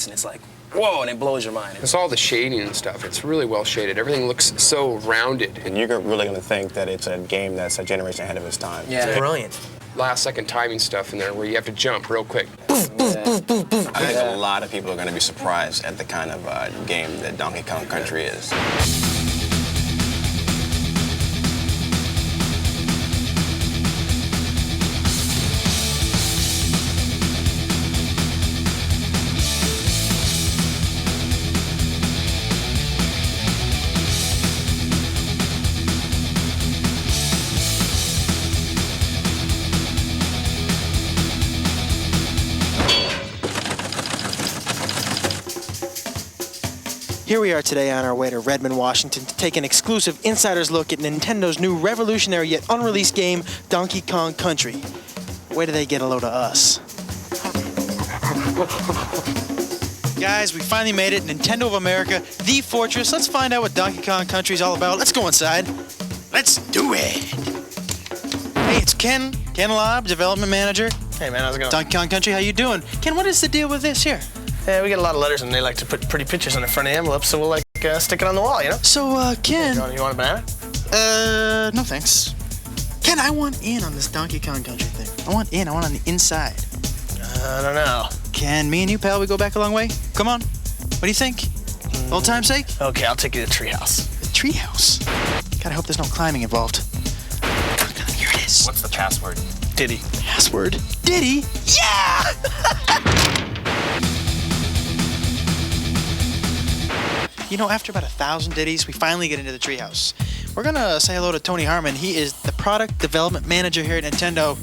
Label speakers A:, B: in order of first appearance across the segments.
A: and it's like, whoa, and it blows your mind.
B: It's all the shading and stuff. It's really well shaded. Everything looks so rounded.
C: And you're really going to think that it's a game that's a generation ahead of its time.
A: Yeah.
D: It's brilliant.
B: Last-second timing stuff in there where you have to jump real quick.
C: I think a lot of people are going to be surprised at the kind of game that Donkey Kong Country is.
D: Here we are today on our way to Redmond, Washington to take an exclusive insider's look at Nintendo's new revolutionary yet unreleased game, Donkey Kong Country. Where do they get a load of us? Guys, we finally made it. Nintendo of America, the fortress. Let's find out what Donkey Kong Country is all about. Let's go inside. Let's do it. Hey, it's Ken Lobb, development manager.
E: Hey man, how's it going?
D: Donkey Kong Country, how you doing? Ken, what is the deal with this here?
E: Yeah, we get a lot of letters and they like to put pretty pictures on the front of the envelopes, so we'll like stick it on the wall, you know?
D: So, Ken...
E: You want a banana?
D: No thanks. Ken, I want in on this Donkey Kong Country thing. I want on the inside.
E: I don't know.
D: Ken, me and you, pal, we go back a long way? Come on. What do you think? Old time's sake?
E: Okay, I'll take you to the treehouse.
D: The treehouse? God, I hope there's no climbing involved. Here it is.
F: What's the password?
E: Diddy.
D: Password? Diddy? Yeah! You know, after about 1,000 ditties, we finally get into the treehouse. We're gonna say hello to Tony Harmon. He is the product development manager here at Nintendo.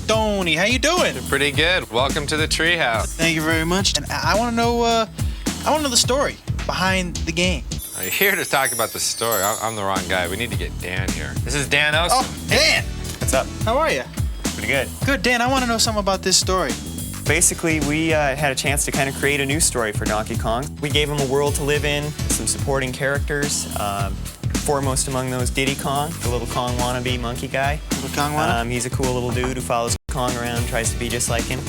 D: Tony, how you doing?
F: Pretty good. Welcome to the treehouse.
D: Thank you very much. And I want to know, the story behind the game.
F: I'm here to talk about the story. I'm the wrong guy. We need to get Dan here. This is Dan Osten.
D: Oh, Dan!
G: What's up?
D: How are you?
G: Pretty good.
D: Good, Dan. I want to know something about this story.
G: Basically, we had a chance to kind of create a new story for Donkey Kong. We gave him a world to live in, some supporting characters. Foremost among those, Diddy Kong, the little Kong wannabe monkey guy.
D: Little Kong wannabe?
G: He's a cool little dude who follows Kong around, tries to be just like him.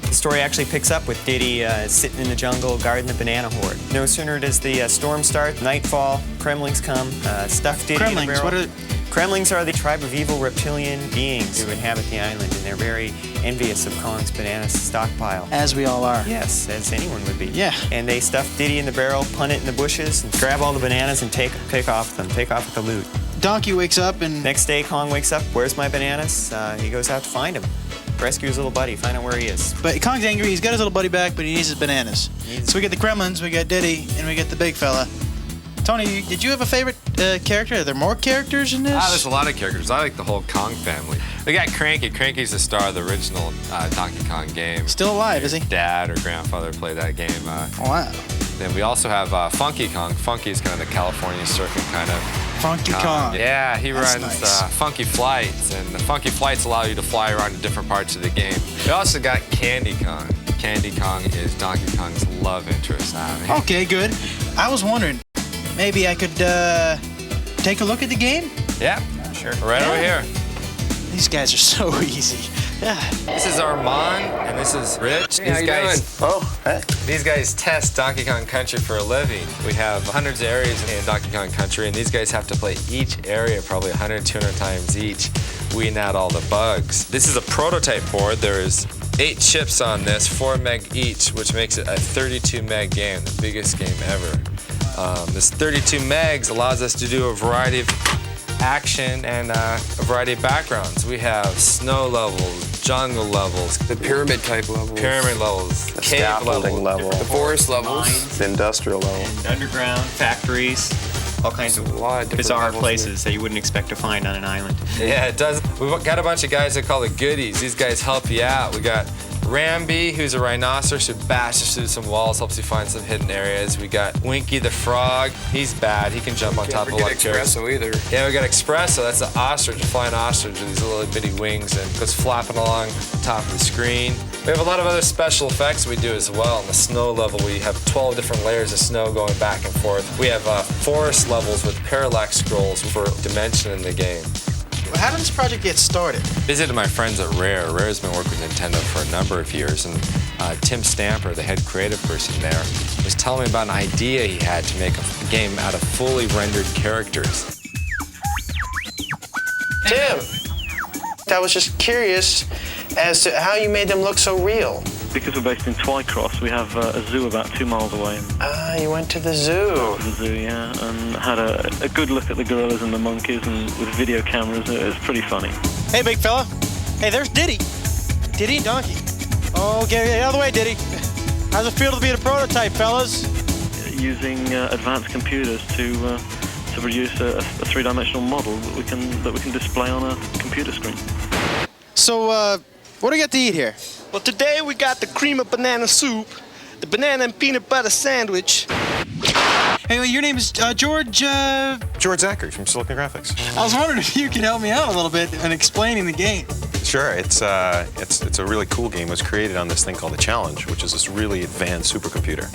G: The story actually picks up with Diddy sitting in the jungle guarding the banana horde. No sooner does the storm start, nightfall, Kremlings come, stuff Diddy in the barrel.
D: What are...
G: Kremlings are the tribe of evil reptilian beings who inhabit the island, and they're very envious of Kong's banana stockpile.
D: As we all are.
G: Yes, as anyone would be.
D: Yeah.
G: And they stuff Diddy in the barrel, punt it in the bushes, and grab all the bananas and take off with them, take off with the loot.
D: Donkey wakes up and...
G: Next day, Kong wakes up, where's my bananas? He goes out to find him. Rescue his little buddy, find out where he is.
D: But Kong's angry, he's got his little buddy back, but he needs his bananas. So we get the Kremlins, we got Diddy, and we get the big fella. Tony, did you have a favorite character? Are there more characters in this?
F: There's a lot of characters. I like the whole Kong family. We got Cranky. Cranky's the star of the original Donkey Kong game.
D: Still alive, is he?
F: Dad or grandfather played that game.
D: Wow.
F: Then we also have Funky Kong. Funky is kind of the California surfing kind of
D: Funky Kong.
F: Yeah, he
D: That's
F: runs
D: nice.
F: Funky Flights, and the Funky Flights allow you to fly around to different parts of the game. We also got Candy Kong. Candy Kong is Donkey Kong's love interest.
D: Okay, good. I was wondering, maybe I could take a look at the game?
F: Yeah, sure. Right over here.
D: These guys are so easy. Yeah.
F: This is Armand, and this is Rich.
B: Hey, how you doing?
E: Oh, hey.
F: These guys test Donkey Kong Country for a living. We have hundreds of areas in Donkey Kong Country, and these guys have to play each area probably 100, 200 times each, weeding out all the bugs. This is a prototype board. There's 8 chips on this, 4 meg each, which makes it a 32 meg game, the biggest game ever. This 32 megs allows us to do a variety of action and a variety of backgrounds. We have snow levels, jungle levels,
B: The pyramid type levels.
F: pyramid levels,
C: The
F: cave
C: scaffolding
F: levels,
C: level.
B: The forest levels.
C: The industrial level.
G: And underground, factories, all kinds of
B: A lot of different
G: bizarre
B: levels
G: places that you wouldn't expect to find on an island.
F: Yeah, it does. We've got a bunch of guys that call it goodies. These guys help you out. We got Ramby, who's a rhinoceros who bashes through some walls, helps you find some hidden areas. We got Winky the frog. He's bad. He can jump on top of a lot of chairs.
B: Espresso either.
F: Yeah, we got Espresso. That's an ostrich, a flying ostrich with these little bitty wings and goes flapping along the top of the screen. We have a lot of other special effects we do as well. On the snow level, we have 12 different layers of snow going back and forth. We have forest levels with parallax scrolls for dimension in the game.
D: How did this project get started?
F: Visited my friends at Rare. Rare's been working with Nintendo for a number of years, and Tim Stamper, the head creative person there, was telling me about an idea he had to make a game out of fully rendered characters.
E: Tim, I was just curious as to how you made them look so real.
H: Because we're based in Twycross, we have a zoo about 2 miles away.
E: Ah, you went to the zoo.
H: The zoo, yeah, and had a good look at the gorillas and the monkeys, and with video cameras, it was pretty funny.
D: Hey, big fella. Hey, there's Diddy. Diddy and Donkey. Oh, get out of the way, Diddy. How's it feel to be a prototype, fellas?
H: Using advanced computers to produce a three-dimensional model that we can display on a computer screen.
D: So, what do you got to eat here?
E: Well, today we got the cream of banana soup, the banana and peanut butter sandwich.
D: Hey, your name is George.
I: George Zachary from Silicon Graphics.
D: I was wondering if you could help me out a little bit in explaining the game.
I: Sure, it's a really cool game. It was created on this thing called the Challenge, which is this really advanced supercomputer.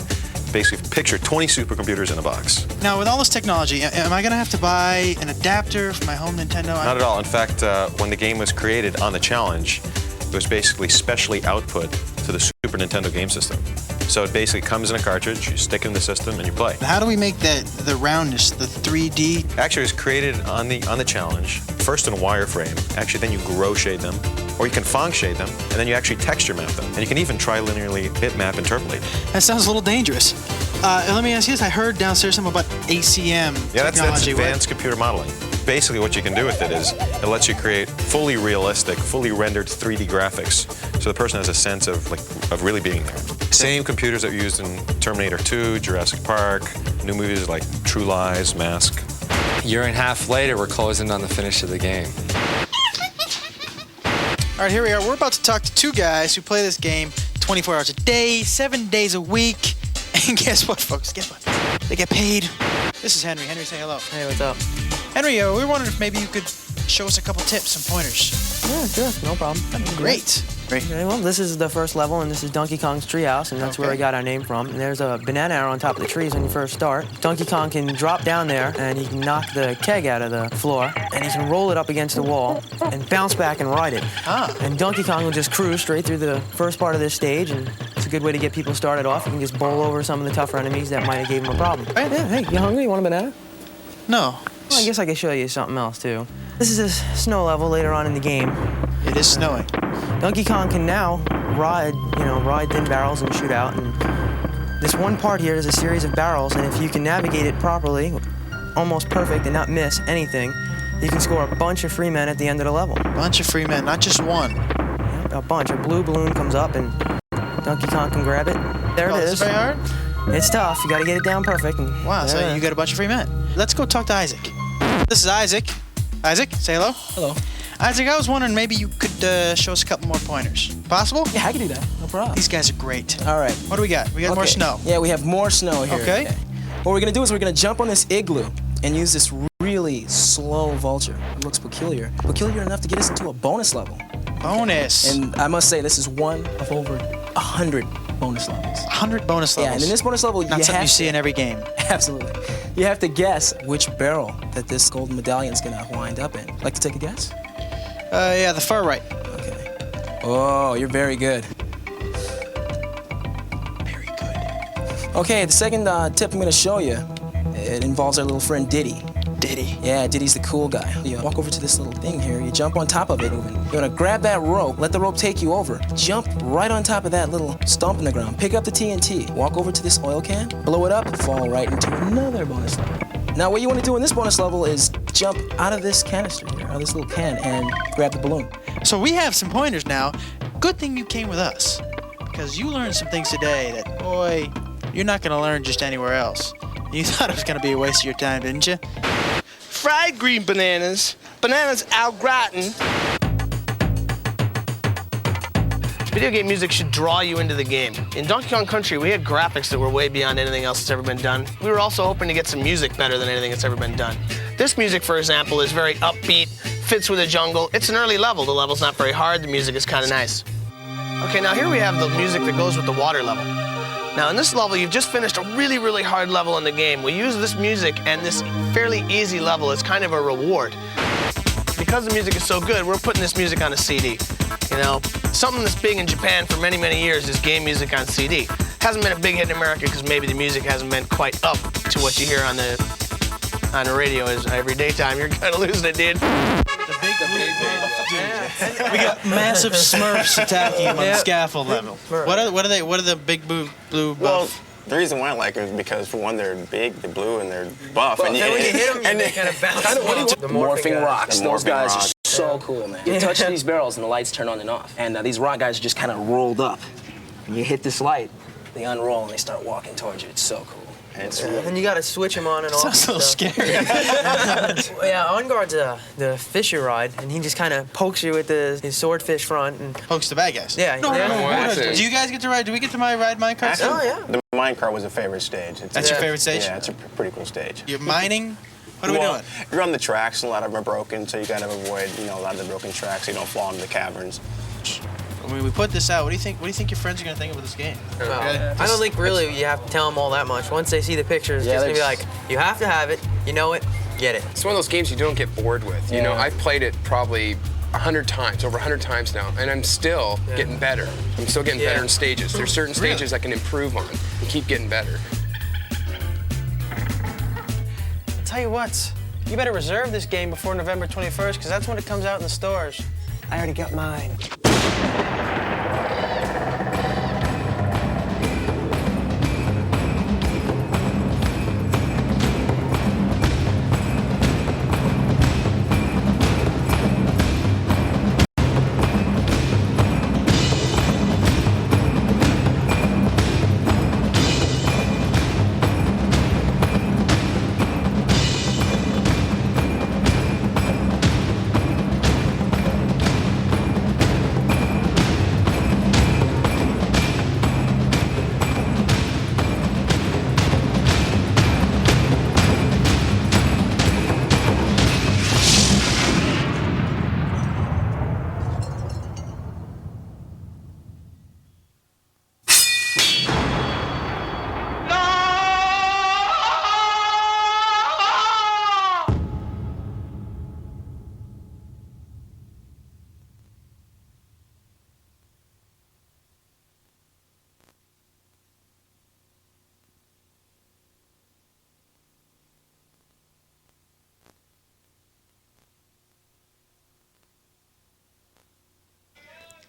I: Basically, picture 20 supercomputers in a box.
D: Now, with all this technology, am I going to have to buy an adapter for my home Nintendo?
I: Not at all. In fact, when the game was created on the Challenge, it was basically specially output to the Super Nintendo game system. So it basically comes in a cartridge, you stick it in the system, and you play.
D: How do we make the roundness, the 3D?
I: Actually, it was created on the Challenge, first in wireframe. Actually, then you grow shade them, or you can Phong shade them, and then you actually texture map them. And you can even trilinearly bitmap interpolate.
D: That sounds a little dangerous. Let me ask you this. I heard downstairs something about ACM
I: Yeah, that's
D: technology.
I: advanced computer modeling. Basically, what you can do with it is it lets you create fully realistic, fully rendered 3D graphics, so the person has a sense of really being there. Same computers that were used in Terminator 2, Jurassic Park, new movies like True Lies, Mask.
F: A year and a half later, we're closing on the finish of the game.
D: All right, here we are. We're about to talk to two guys who play this game 24 hours a day, 7 days a week. And guess what, folks? Guess what? They get paid. This is Henry. Henry, say hello.
J: Hey, what's up?
D: Henry, we were wondering if maybe you could show us a couple tips, some pointers.
J: Yeah, sure, no problem.
D: That'd be great. Great.
J: Okay, well, this is the first level, and this is Donkey Kong's treehouse, and that's where we got our name from. And there's a banana arrow on top of the trees when you first start. Donkey Kong can drop down there, and he can knock the keg out of the floor, and he can roll it up against the wall and bounce back and ride it.
D: Ah.
J: And Donkey Kong will just cruise straight through the first part of this stage, and it's a good way to get people started off. You can just bowl over some of the tougher enemies that might have gave him a problem.
D: Right.
J: Yeah, hey, you hungry? You want a banana?
D: No.
J: Well, I guess I could show you something else, too. This is a snow level later on in the game.
D: It is snowing.
J: Donkey Kong can now ride thin barrels and shoot out. And this one part here is a series of barrels, and if you can navigate it properly, almost perfect, and not miss anything, you can score a bunch of free men at the end of the level.
D: Bunch of free men, not just one.
J: Yep, a bunch. A blue balloon comes up, and Donkey Kong can grab it. There it is.
D: Is it very hard?
J: It's tough. You got to get it down perfect. And
D: Wow, so
J: there.
D: you got a bunch of free men. Let's go talk to Isaac. This is Isaac. Isaac, say hello.
K: Hello.
D: Isaac, I was wondering maybe you could show us a couple more pointers. Possible?
K: Yeah, I can do that. No problem.
D: These guys are great.
K: All right.
D: What do we got? We got more snow.
K: Yeah, we have more snow here.
D: Okay.
K: What we're gonna do is we're gonna jump on this igloo and use this really slow vulture. It looks peculiar. Peculiar enough to get us into a bonus level.
D: Bonus.
K: And I must say, this is one of over 100 bonus levels.
D: 100 bonus levels.
K: Yeah, and in this bonus level,
D: Not
K: you
D: something
K: have
D: you see in every game.
K: Absolutely. You have to guess which barrel that this golden medallion's gonna wind up in. Like to take a guess?
D: Yeah, the far right.
K: Okay. Oh, you're very good.
D: Very good.
K: Okay, the second tip I'm gonna show you, it involves our little friend Diddy.
D: Diddy.
K: Yeah, Diddy's the cool guy. You walk over to this little thing here, you jump on top of it, and you're gonna grab that rope, let the rope take you over, jump right on top of that little stump in the ground, pick up the TNT, walk over to this oil can, blow it up, fall right into another bonus level. Now what you wanna do in this bonus level is jump out of this canister here, out of this little can, and grab the balloon.
D: So we have some pointers now. Good thing you came with us, because you learned some things today that, boy, you're not gonna learn just anywhere else. You thought it was gonna be a waste of your time, didn't you?
E: Fried green bananas, bananas au gratin. Video game music should draw you into the game. In Donkey Kong Country, we had graphics that were way beyond anything else that's ever been done. We were also hoping to get some music better than anything that's ever been done. This music, for example, is very upbeat, fits with the jungle. It's an early level. The level's not very hard. The music is kind of nice. Okay, now here we have the music that goes with the water level. Now in this level, you've just finished a really, really hard level in the game. We use this music and this fairly easy level as kind of a reward. because the music is so good, we're putting this music on a CD. You know, something that's big in Japan for many, many years is game music on CD. Hasn't been a big hit in America because maybe the music hasn't been quite up to what you hear on the radio is every daytime. You're kind of losing it, dude.
D: We got massive Smurfs attacking him on the scaffold level. What are the big blue
C: Well,
E: buff?
C: the reason why I like them is because, for one, they're big, they're blue, and they're buff.
J: But
C: and
J: then when you hit them, they kind of bounce.
A: The morphing rocks.
C: The
A: Those
C: morphing
A: guys
C: rocks.
A: are so cool, man. You touch these barrels and the lights turn on and off. And these rock guys are just kind of rolled up. And you hit this light, they unroll and they start walking towards you. It's so cool. And it's really
J: And you got to switch them on and off.
D: Sounds a little scary.
J: Yeah, On Guard's the fisher ride, and he just kind of pokes you with his swordfish front. And
D: Pokes the bad guys.
J: yeah,
D: Do you guys get to ride? Do we get to ride minecart?
C: Actually,
J: Oh, yeah.
C: the minecart was a favorite stage.
D: That's your favorite stage?
C: Yeah, it's a pretty cool stage.
D: You're mining? What are we doing?
C: You're on the tracks, and a lot of them are broken, so you gotta avoid, a lot of the broken tracks so you don't fall into the caverns.
D: When we put this out, what do you think your friends are gonna think about this game?
J: I don't think really you have to tell them all that much. Once they see the pictures, it's just gonna be like, you have to have it, you know it, get it.
B: It's one of those games you don't get bored with. You know, I've played it probably 100 times, over 100 times now, and I'm still getting better. I'm still getting better in stages. There's certain stages I can improve on and keep getting better.
E: Tell you what, you better reserve this game before November 21st, because that's when it comes out in the stores. I already got mine.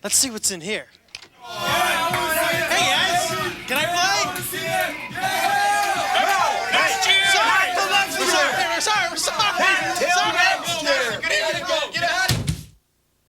D: Let's see what's in here.